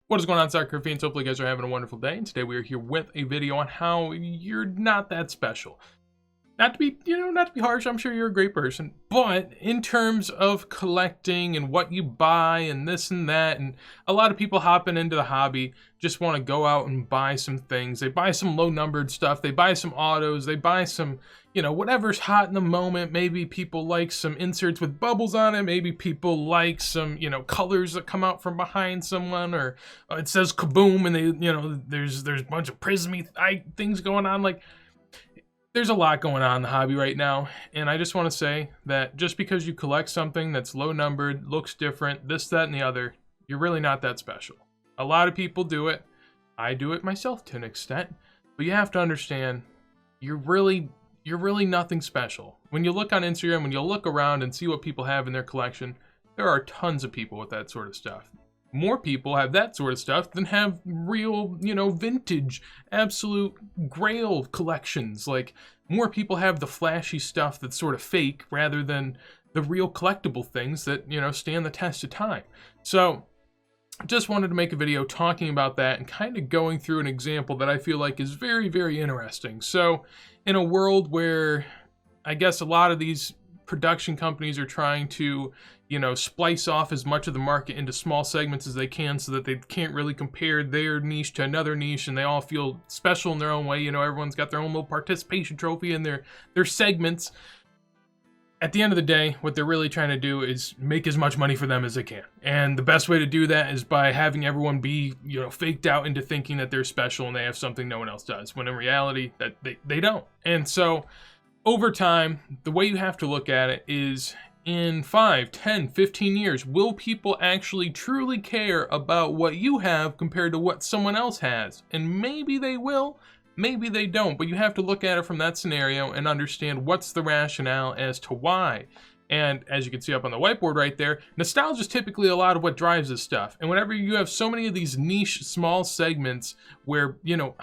What is going on, soccer fans? Hopefully you guys are having a wonderful day. And today we are here with a video on how you're not that special. Not to be, not to be harsh, I'm sure you're a great person. But in terms of collecting and what you buy and this and that, and a lot of people hopping into the hobby just want to go out and buy some things. They buy some low-numbered stuff. They buy some autos. They buy some, whatever's hot in the moment. Maybe people like some inserts with bubbles on it. Maybe people like some, colors that come out from behind someone, or it says kaboom and they, there's a bunch of prismy things going on. Like, there's a lot going on in the hobby right now, and I just want to say that just because you collect something that's low numbered, looks different, this, that, and the other, you're really not that special. A lot of people do it. I do it myself to an extent, but you have to understand, you're really nothing special. When you look on Instagram, when you look around and see what people have in their collection, there are tons of people with that sort of stuff. More people have that sort of stuff than have real, vintage, absolute grail collections. Like, more people have the flashy stuff that's sort of fake rather than the real collectible things that, stand the test of time. So, just wanted to make a video talking about that and kind of going through an example that I feel like is very, very interesting. So, in a world where I guess a lot of these production companies are trying to, splice off as much of the market into small segments as they can so that they can't really compare their niche to another niche and they all feel special in their own way. Everyone's got their own little participation trophy in their segments. At the end of the day, what they're really trying to do is make as much money for them as they can. And the best way to do that is by having everyone be, faked out into thinking that they're special and they have something no one else does, when in reality that they don't. And so over time, the way you have to look at it is, in 5, 10, 15 years, will people actually truly care about what you have compared to what someone else has? And maybe they will, maybe they don't, but you have to look at it from that scenario and understand what's the rationale as to why. And as you can see up on the whiteboard right there, nostalgia is typically a lot of what drives this stuff. And whenever you have so many of these niche, small segments where,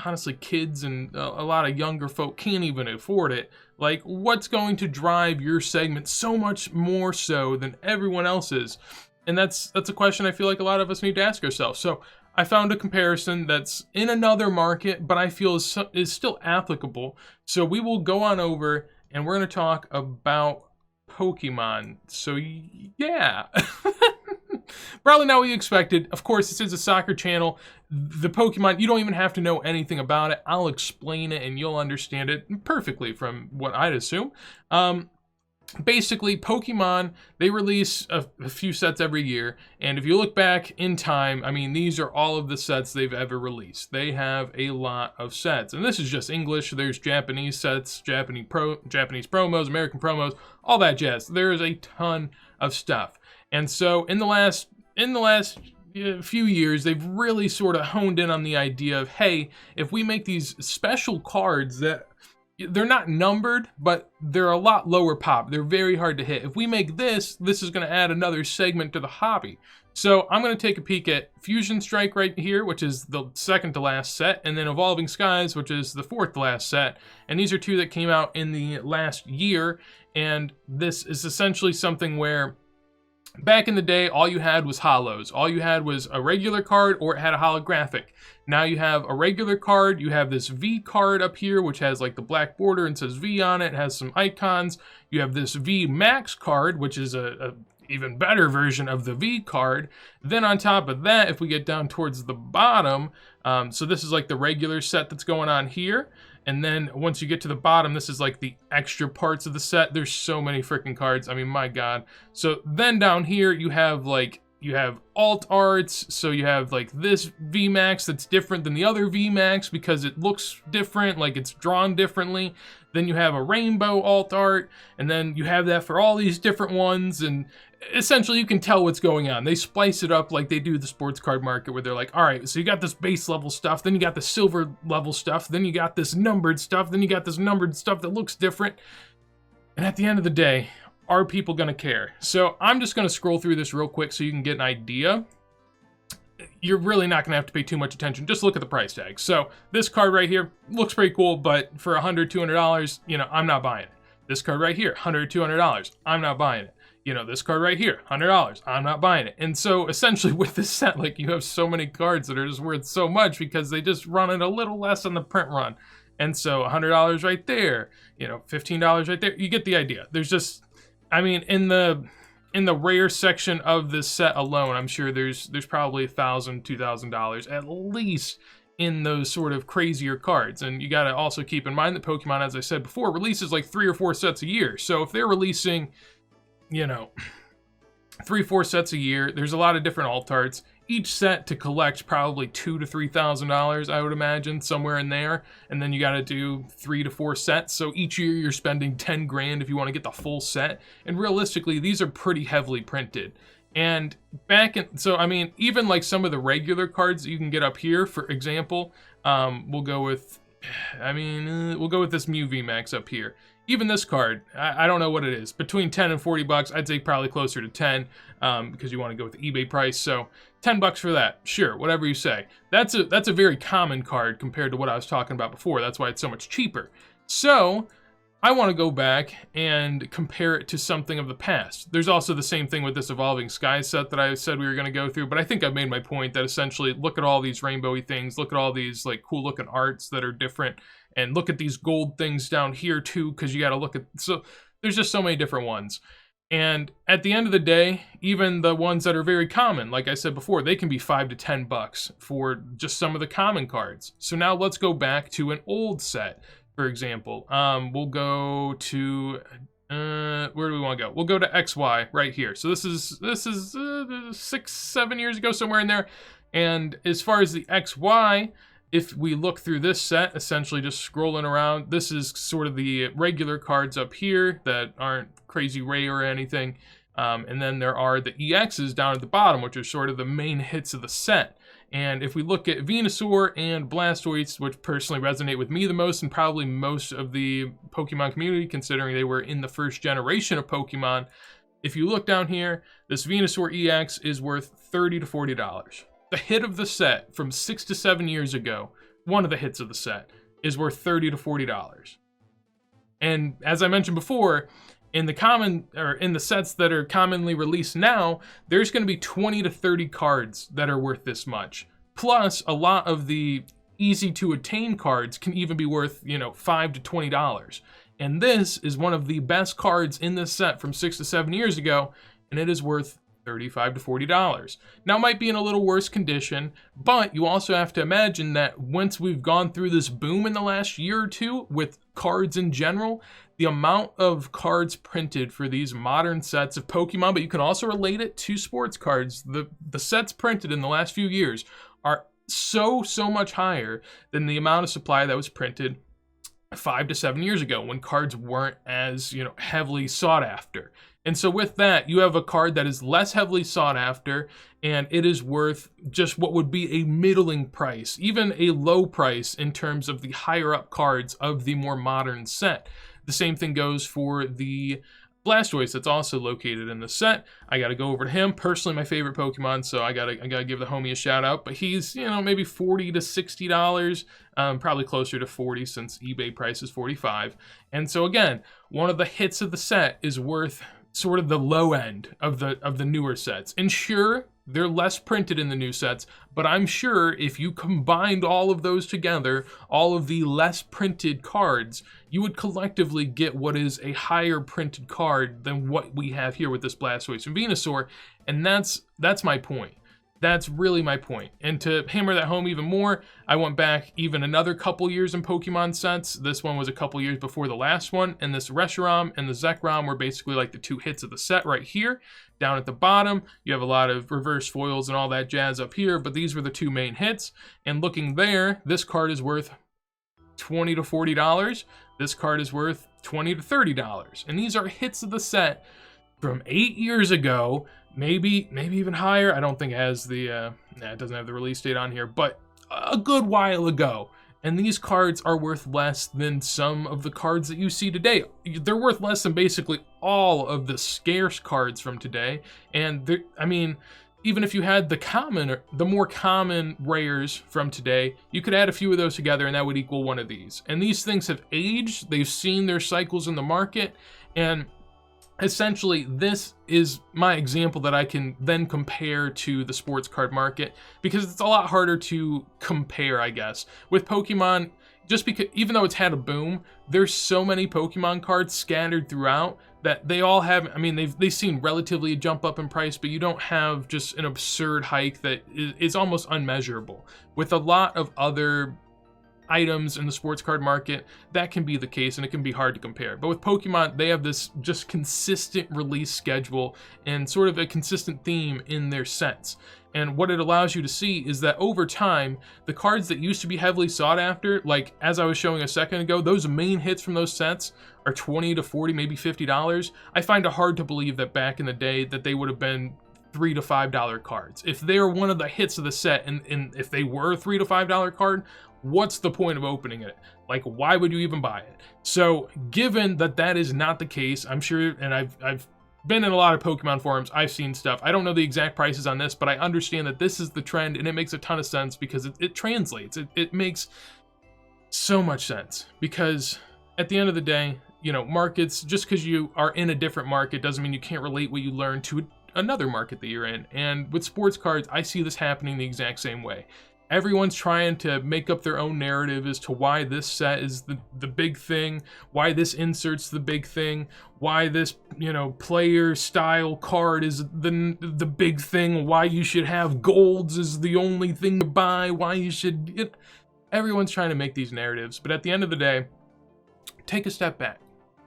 honestly, kids and a lot of younger folk can't even afford it, like, what's going to drive your segment so much more so than everyone else's? And that's a question I feel like a lot of us need to ask ourselves. So I found a comparison that's in another market, but I feel is still applicable. So we will go on over and we're going to talk about Pokemon. So yeah, probably not what you expected. Of course, this is a soccer channel. The Pokemon, you don't even have to know anything about it. I'll explain it and you'll understand it perfectly from what I'd assume. Basically, Pokemon, they release a few sets every year, and if you look back in time, I mean, these are all of the sets they've ever released. They have a lot of sets, and this is just English. There's Japanese sets, Japanese promos, American promos, all that jazz. There is a ton of stuff, and so in the last few years, they've really sort of honed in on the idea of, hey, if we make these special cards that they're not numbered, but they're a lot lower pop. They're very hard to hit. If we make this is going to add another segment to the hobby. So I'm going to take a peek at Fusion Strike right here, which is the second to last set, and then Evolving Skies, which is the fourth to last set. And these are two that came out in the last year, and this is essentially something where back in the day, all you had was holos. All you had was a regular card or it had a holographic. Now you have a regular card, you have this V card up here, which has like the black border and says V on it, has some icons. You have this V Max card, which is a even better version of the V card. Then on top of that, if we get down towards the bottom, so this is like the regular set that's going on here. And then once you get to the bottom, this is like the extra parts of the set. There's so many freaking cards. I mean, my God. So then down here, you have alt arts. So you have like this VMAX that's different than the other VMAX because it looks different, like it's drawn differently. Then you have a rainbow alt art, and then you have that for all these different ones. And essentially you can tell what's going on. They splice it up like they do the sports card market, where they're like, all right, so you got this base level stuff, then you got the silver level stuff, then you got this numbered stuff, then you got this numbered stuff that looks different. And at the end of the day, are people going to care? So I'm just going to scroll through this real quick so you can get an idea. You're really not going to have to pay too much attention. Just look at the price tag. So this card right here looks pretty cool, but for $100, $200, I'm not buying it. This card right here, $100, $200, I'm not buying it. you know, this card right here, $100, I'm not buying it. And so essentially with this set, like, you have so many cards that are just worth so much because they just run it a little less on the print run. And so $100 right there, you know, $15 right there. You get the idea. There's just, I mean, in the rare section of this set alone, I'm sure there's probably $1,000, $2,000 at least in those sort of crazier cards. And you got to also keep in mind that Pokemon, as I said before, releases like 3 or 4 sets a year. So if they're releasing, you know, 3 or 4 sets a year, there's a lot of different alt arts. Each set to collect probably $2,000 to $3,000, I would imagine, somewhere in there. And then you got to do 3 to 4 sets. So each year you're spending 10 grand if you want to get the full set. And realistically, these are pretty heavily printed. And so I mean, even like some of the regular cards that you can get up here, for example, we'll go with this Mew VMAX up here. Even this card, I don't know what it is. Between 10 and 40 bucks, I'd say probably closer to 10, because you want to go with the eBay price. So 10 bucks for that, sure, whatever you say. That's a very common card compared to what I was talking about before. That's why it's so much cheaper. So I want to go back and compare it to something of the past. There's also the same thing with this Evolving Skies set that I said we were going to go through, but I think I've made my point that essentially look at all these rainbowy things, look at all these like cool looking arts that are different, and look at these gold things down here too, because you got to look at, so there's just so many different ones. And at the end of the day, even the ones that are very common, like I said before, they can be $5 to 10 bucks for just some of the common cards. So now let's go back to an old set. For example, we'll go to, where do we want to go? We'll go to XY right here. So this is 6, 7 years ago, somewhere in there. And as far as the XY, if we look through this set, essentially just scrolling around, this is sort of the regular cards up here that aren't crazy rare or anything. And then there are the EXs down at the bottom, which are sort of the main hits of the set. And if we look at Venusaur and Blastoise, which personally resonate with me the most and probably most of the Pokemon community, considering they were in the first generation of Pokemon, if you look down here, this Venusaur EX is worth $30 to $40. The hit of the set from 6 to 7 years ago, one of the hits of the set, is worth $30 to $40. And as I mentioned before, in the sets that are commonly released now, there's going to be 20 to 30 cards that are worth this much. Plus, a lot of the easy to attain cards can even be worth, you know, $5 to $20. And this is one of the best cards in this set from 6 to 7 years ago, and it is worth $35 to $40. Now, it might be in a little worse condition, but you also have to imagine that once we've gone through this boom in the last year or two with cards in general, the amount of cards printed for these modern sets of Pokemon, but you can also relate it to sports cards, the sets printed in the last few years are so much higher than the amount of supply that was printed 5 to 7 years ago when cards weren't as, you know, heavily sought after. And so with that, you have a card that is less heavily sought after, and it is worth just what would be a middling price, even a low price in terms of the higher up cards of the more modern set. The same thing goes for the Blastoise that's also located in the set. I got to go over to him. Personally, my favorite Pokemon, so I gotta give the homie a shout out. But he's, you know, maybe $40 to $60, probably closer to 40 since eBay price is 45. And so again, one of the hits of the set is worth sort of the low end of the newer sets. And sure, they're less printed in the new sets, but I'm sure if you combined all of those together, all of the less printed cards, you would collectively get what is a higher printed card than what we have here with this Blastoise and Venusaur. And that's my point. That's really my point. And to hammer that home even more, I went back even another couple years in Pokemon sets. This one was a couple years before the last one, and this Reshiram and the Zekrom were basically like the 2 hits of the set right here. Down at the bottom, you have a lot of reverse foils and all that jazz up here, but these were the 2 main hits. And looking there, this card is worth $20 to $40. This card is worth $20 to $30. And these are hits of the set from 8 years ago, maybe even higher. I don't think it has the, it doesn't have the release date on here, but a good while ago. And these cards are worth less than some of the cards that you see today. They're worth less than basically all of the scarce cards from today. And I mean, even if you had the more common rares from today, you could add a few of those together and that would equal one of these. And these things have aged. They've seen their cycles in the market. And essentially, this is my example that I can then compare to the sports card market, because it's a lot harder to compare, I guess. With Pokemon, just because, even though it's had a boom, there's so many Pokemon cards scattered throughout that they all have, I mean, they've seen relatively a jump up in price, but you don't have just an absurd hike that is almost unmeasurable. With a lot of other items in the sports card market, that can be the case, and it can be hard to compare. But with Pokemon, they have this just consistent release schedule and sort of a consistent theme in their sets. And what it allows you to see is that over time, the cards that used to be heavily sought after, like as I was showing a second ago, those main hits from those sets are $20 to $40, maybe $50. I find it hard to believe that back in the day that they would have been $3 to $5 cards. If they're one of the hits of the set, and if they were a $3 to $5 card, what's the point of opening it? Like, why would you even buy it? So given that that is not the case, I'm sure, and I've been in a lot of Pokemon forums, I've seen stuff. I don't know the exact prices on this, but I understand that this is the trend, and it makes a ton of sense because it translates. It makes so much sense, because at the end of the day, you know, markets, just because you are in a different market doesn't mean you can't relate what you learn to another market that you're in. And with sports cards, I see this happening the exact same way. Everyone's trying to make up their own narrative as to why this set is the big thing, why this insert's the big thing, why this, you know, player style card is the big thing, why you should have golds is the only thing to buy, why you should... Everyone's trying to make these narratives, but at the end of the day, take a step back.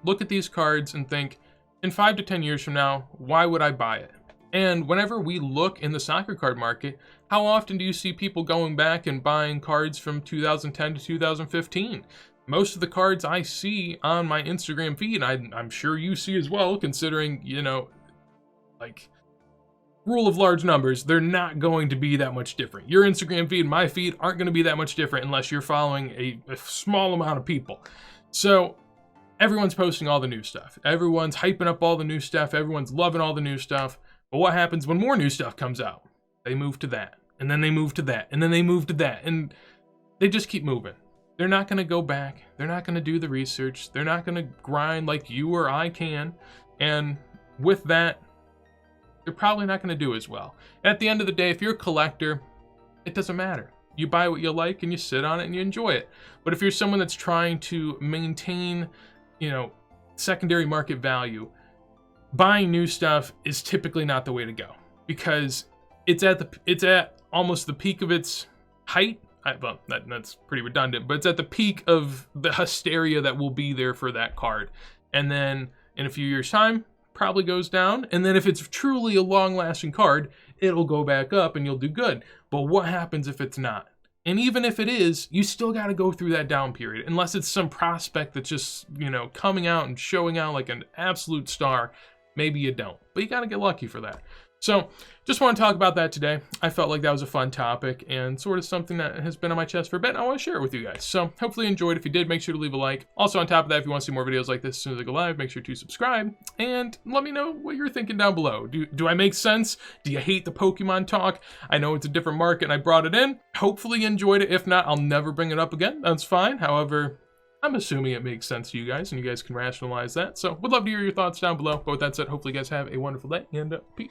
Look at these cards and think, in 5 to 10 years from now, why would I buy it? And whenever we look in the soccer card market, how often do you see people going back and buying cards from 2010 to 2015? Most of the cards I see on my Instagram feed, I'm sure you see as well, considering, you know, like, rule of large numbers, they're not going to be that much different. Your Instagram feed and my feed aren't going to be that much different unless you're following a small amount of people. So everyone's posting all the new stuff. Everyone's hyping up all the new stuff. Everyone's loving all the new stuff. But what happens when more new stuff comes out? They move to that, and then they move to that, and then they move to that, and they just keep moving. They're not going to go back. They're not going to do the research. They're not going to grind like you or I can. And with that, they're probably not going to do as well. And at the end of the day, if you're a collector, it doesn't matter. You buy what you like, and you sit on it, and you enjoy it. But if you're someone that's trying to maintain, you know, secondary market value, buying new stuff is typically not the way to go, because it's at almost the peak of its height. Well, that's pretty redundant, but it's at the peak of the hysteria that will be there for that card. And then in a few years' time, probably goes down. And then if it's truly a long-lasting card, it'll go back up and you'll do good. But what happens if it's not? And even if it is, you still got to go through that down period, unless it's some prospect that's just, you know, coming out and showing out like an absolute star. Maybe you don't, but you got to get lucky for that. So just want to talk about that today. I felt like that was a fun topic and sort of something that has been on my chest for a bit, and I want to share it with you guys. So hopefully you enjoyed. If you did, make sure to leave a like. Also, on top of that, if you want to see more videos like this as soon as I go live, make sure to subscribe and let me know what you're thinking down below. Do I make sense? Do you hate the Pokemon talk? I know it's a different market and I brought it in. Hopefully you enjoyed it. If not, I'll never bring it up again. That's fine. However, I'm assuming it makes sense to you guys and you guys can rationalize that. So would love to hear your thoughts down below. But with that said, hopefully you guys have a wonderful day and peace.